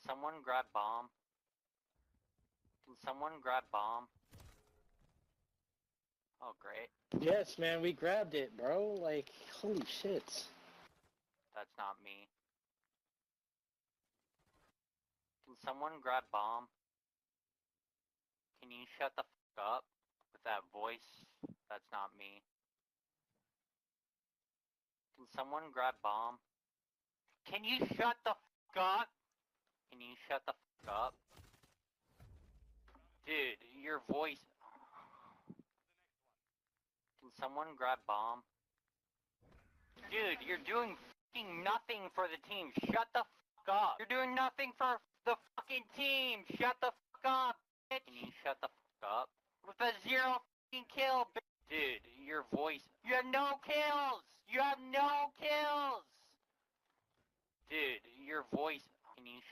someone grab bomb? Can someone grab bomb? Oh, great. Yes, man, we grabbed it, bro. Like, holy shit. That's not me. Can someone grab bomb? Can you shut the fuck up with that voice? That's not me. Can someone grab bomb? Can you shut the fuck up? Can you shut the fuck up? Dude, your voice... Can someone grab bomb? Dude, you're doing fucking nothing for the team. Shut the fuck up. You're doing nothing for the fucking team. Shut the fuck up, bitch. Can you shut the fuck up? With a 0 fucking kill, bitch. Dude, your voice... You have no kills! You have no kills! Dude, your voice... Can you shut